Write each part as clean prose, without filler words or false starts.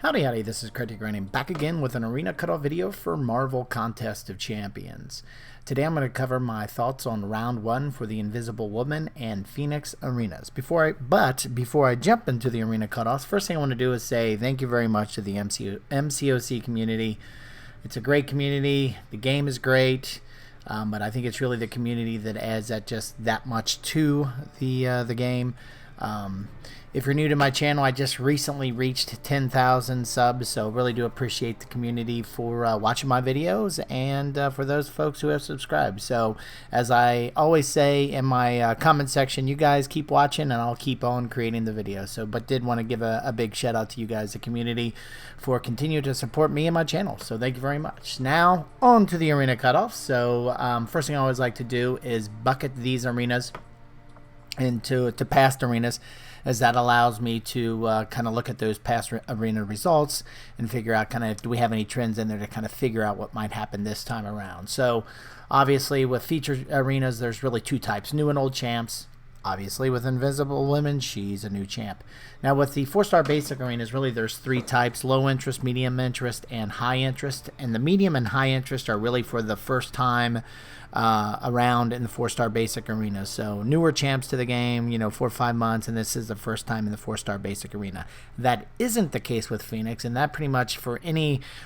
Howdy howdy, this is Cryptic Running back again with an arena cutoff video for Marvel Contest of Champions. Today I'm going to cover my thoughts on round 1 for the Invisible Woman and Phoenix arenas. Before I jump into the arena cutoffs, first thing I want to do is say thank you very much to the MCOC community. It's a great community, the game is great, but I think it's really the community that adds that much to the game. If you're new to my channel, I just recently reached 10,000 subs, so really do appreciate the community for watching my videos and for those folks who have subscribed. So as I always say in my comment section, you guys keep watching and I'll keep on creating the videos. But did want to give a big shout out to you guys, the community, for continuing to support me and my channel. So thank you very much. Now on to the arena cutoffs. So first thing I always like to do is bucket these arenas into past arenas, as that allows me to kind of look at those past arena results and figure out kind of do we have any trends in there to kind of figure out what might happen this time around. So obviously with featured arenas, there's really two types, new and old champs. Obviously with Invisible Women, she's a new champ. Now with the 4-star basic arenas, really there's 3 types: low interest, medium interest, and high interest. And the medium and high interest are really for the first time around in the 4-star basic arena. So newer champs to the game, 4 or 5 months, and this is the first time in the 4-star basic arena. That isn't the case with Phoenix, and that pretty much for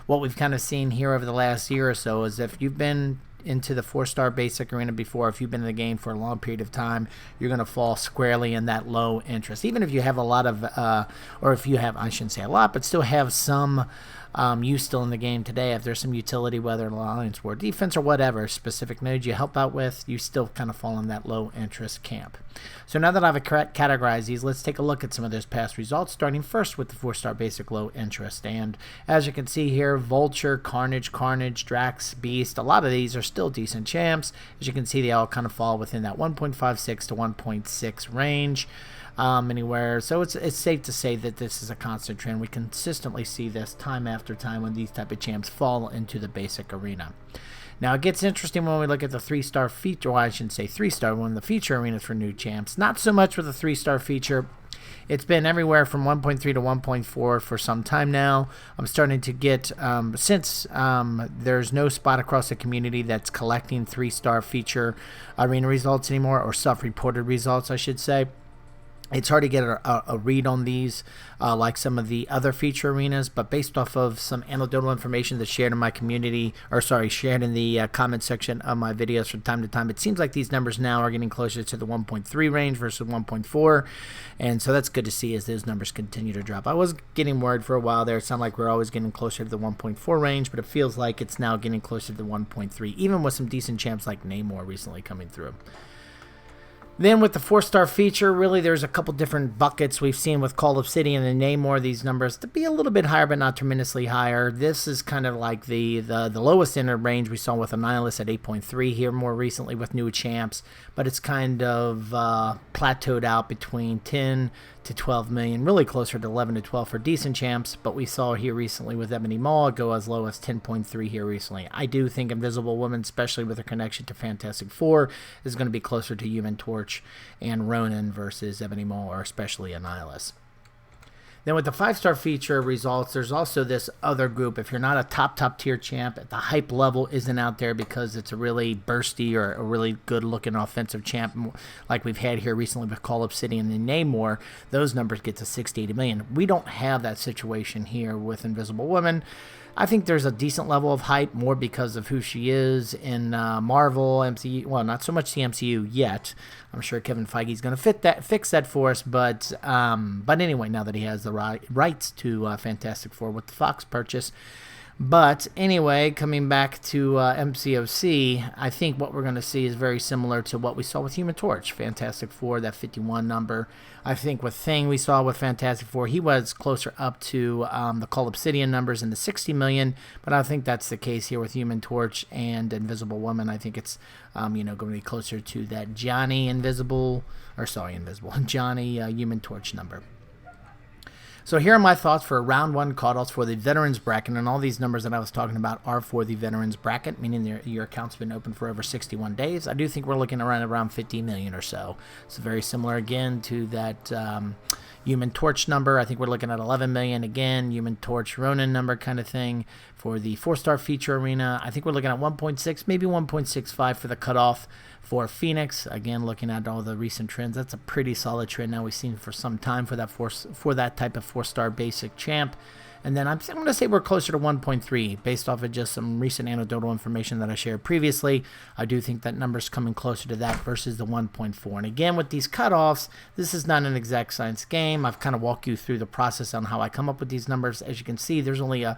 what we've kind of seen here over the last year or so is if you've been into the 4-star basic arena before, if you've been in the game for a long period of time, you're going to fall squarely in that low interest. Even if you have a lot of, or if you have, I shouldn't say a lot, but still have some use still in the game today. If there's some utility, whether alliance, war, defense, or whatever specific node you help out with, you still kind of fall in that low interest camp. So now that I've categorized these, let's take a look at some of those past results, starting first with the 4-star basic low interest. And as you can see here, Vulture, Carnage, Drax, Beast, a lot of these are still decent champs. As you can see, they all kind of fall within that 1.56 to 1.6 range. Anywhere. So it's safe to say that this is a constant trend. We consistently see this time after time when these type of champs fall into the basic arena. Now it gets interesting when we look at the 3-star feature, well, I shouldn't say 3-star, when the feature arenas for new champs. Not so much with the 3-star feature. It's been everywhere from 1.3 to 1.4 for some time now. I'm starting to get, since there's no spot across the community that's collecting 3-star feature arena results anymore, or self-reported results, I should say. It's hard to get a read on these like some of the other feature arenas, but based off of some anecdotal information that's shared in my community, or sorry, shared in the comment section of my videos from time to time, it seems like these numbers now are getting closer to the 1.3 range versus 1.4, and so that's good to see as those numbers continue to drop. I was getting worried for a while there. It sounded like we're always getting closer to the 1.4 range, but it feels like it's now getting closer to the 1.3, even with some decent champs like Namor recently coming through. Then with the 4-star feature, really there's a couple different buckets. We've seen with Call of City and Namor these numbers to be a little bit higher, but not tremendously higher. This is kind of like the lowest end of range we saw with Annihilus at 8.3 here more recently with new champs, but it's kind of plateaued out between 10 to 12 million, really closer to 11 to 12 for decent champs, but we saw here recently with Ebony Maw go as low as 10.3 here recently. I do think Invisible Woman, especially with her connection to Fantastic Four, is going to be closer to Human Torch and Ronin versus Ebony Maw, or especially Annihilus. Then with the 5-star feature results, there's also this other group. If you're not a top tier champ, the hype level isn't out there because it's a really bursty or a really good looking offensive champ like we've had here recently with Call of City and Namor, those numbers get to 60, 80 million. We don't have that situation here with Invisible Woman. I think there's a decent level of hype, more because of who she is in Marvel, MCU. Well, not so much the MCU yet. I'm sure Kevin Feige's going to fix that for us. But anyway, now that he has the rights to Fantastic Four with the Fox purchase. But anyway, coming back to MCOC, I think what we're going to see is very similar to what we saw with Human Torch. Fantastic Four, that 51 number. I think with Thing we saw with Fantastic Four, he was closer up to the Call Obsidian numbers in the 60 million, but I think that's the case here with Human Torch and Invisible Woman. I think it's going to be closer to that Johnny Human Torch number. So here are my thoughts for round 1 cutoffs for the veterans bracket, and all these numbers that I was talking about are for the veterans bracket, meaning your account's been open for over 61 days. I do think we're looking around 50 million or so. So very similar again to that Human Torch number, I think we're looking at 11 million again. Human Torch Ronin number kind of thing. For the 4-star feature arena, I think we're looking at 1.6, maybe 1.65 for the cutoff. For Phoenix, again, looking at all the recent trends, that's a pretty solid trend now we've seen for some time for that type of 4-star basic champ. And then I'm going to say we're closer to 1.3 based off of just some recent anecdotal information that I shared previously. I do think that number's coming closer to that versus the 1.4. And again, with these cutoffs, this is not an exact science game. I've kind of walked you through the process on how I come up with these numbers. As you can see, there's only a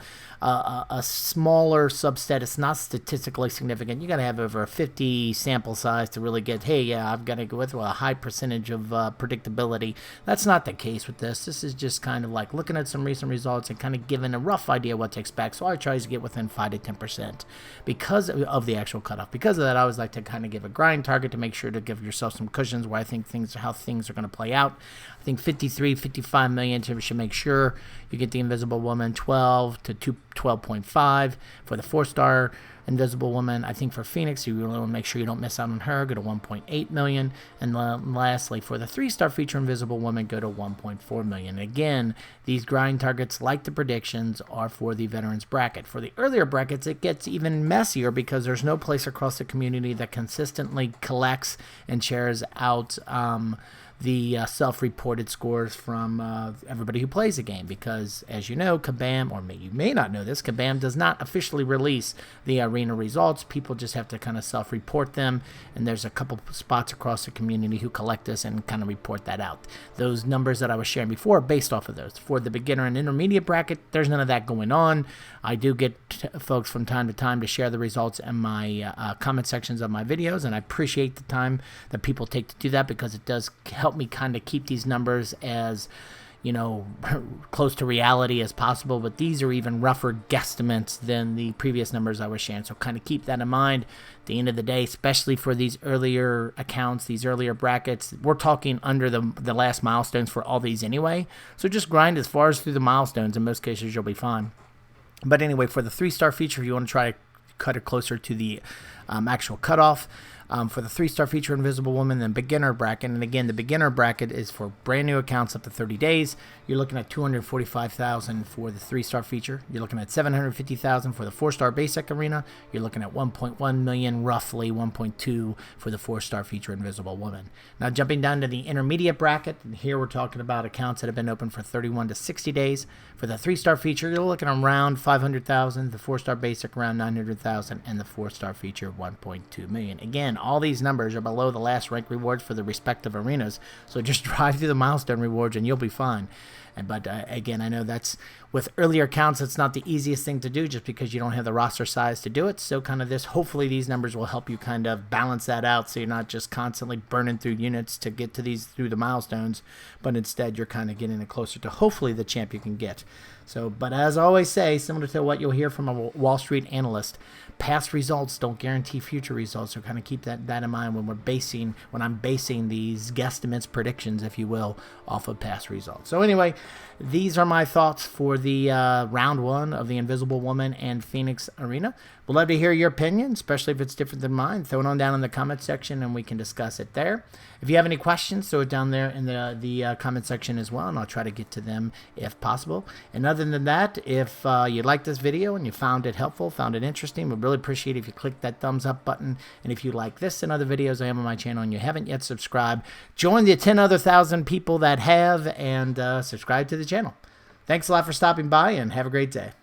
smaller subset. It's not statistically significant. You got to have over a 50 sample size to really get, hey, yeah, I've got to go with a high percentage of predictability. That's not the case with this. This is just kind of like looking at some recent results and kind of given a rough idea what to expect. So I try to get within 5 to 10% because of the actual cutoff. Because of that, I always like to kind of give a grind target to make sure to give yourself some cushions where I think how things are going to play out. I think 53, 55 million should make sure you get the Invisible Woman. 12 to 12.5 for the 4-star Invisible Woman. I think for Phoenix, you really want to make sure you don't miss out on her. Go to 1.8 million. And lastly, for the 3-star feature Invisible Woman, go to 1.4 million. Again, these grind targets, like the predictions, are for the veterans bracket. For the earlier brackets, it gets even messier because there's no place across the community that consistently collects and shares out the self-reported scores from everybody who plays the game, because as you know, Kabam, or you may not know this, Kabam does not officially release the arena results. People just have to kind of self-report them, and there's a couple spots across the community who collect this and kind of report that out. Those numbers that I was sharing before are based off of those. For the beginner and intermediate bracket, there's none of that going on. I do get folks from time to time to share the results in my comment sections of my videos, and I appreciate the time that people take to do that, because it does help me kind of keep these numbers as, you know, close to reality as possible. But these are even rougher guesstimates than the previous numbers I was sharing, so kind of keep that in mind. At the end of the day, especially for these earlier accounts, these earlier brackets, we're talking under the last milestones for all these anyway, so just grind as far as through the milestones. In most cases, you'll be fine. But anyway, for the 3-star feature, if you want to try to cut it closer to the actual cutoff, for the 3-star feature Invisible Woman, then beginner bracket. And again, the beginner bracket is for brand new accounts up to 30 days. You're looking at 245,000 for the 3-star feature. You're looking at 750,000 for the 4-star basic arena. You're looking at 1.1 million, roughly 1.2 for the 4-star feature Invisible Woman. Now jumping down to the intermediate bracket, and here we're talking about accounts that have been open for 31 to 60 days. For the 3-star feature, you're looking around 500,000, the 4-star basic around 900,000, and the 4-star feature 1.2 million. Again, all these numbers are below the last rank rewards for the respective arenas, so just drive through the milestone rewards and you'll be fine. But again, I know that's with earlier accounts, it's not the easiest thing to do just because you don't have the roster size to do it. So kind of hopefully these numbers will help you kind of balance that out, so you're not just constantly burning through units to get to these through the milestones, but instead you're kind of getting it closer to hopefully the champ you can get. So, but as I always say, similar to what you'll hear from a Wall Street analyst, past results don't guarantee future results. So kind of keep that in mind when I'm basing these guesstimates, predictions, if you will, off of past results. So anyway, these are my thoughts for the round 1 of the Invisible Woman and Phoenix Arena. We'd love to hear your opinion, especially if it's different than mine. Throw it on down in the comment section and we can discuss it there. If you have any questions, throw it down there in the comment section as well, and I'll try to get to them if possible. And other than that, if you liked this video and you found it helpful, found it interesting, we'd really appreciate it if you click that thumbs up button. And if you like this and other videos I have on my channel and you haven't yet subscribed, join the 10 other thousand people that have, and subscribe to the channel. Thanks a lot for stopping by, and have a great day.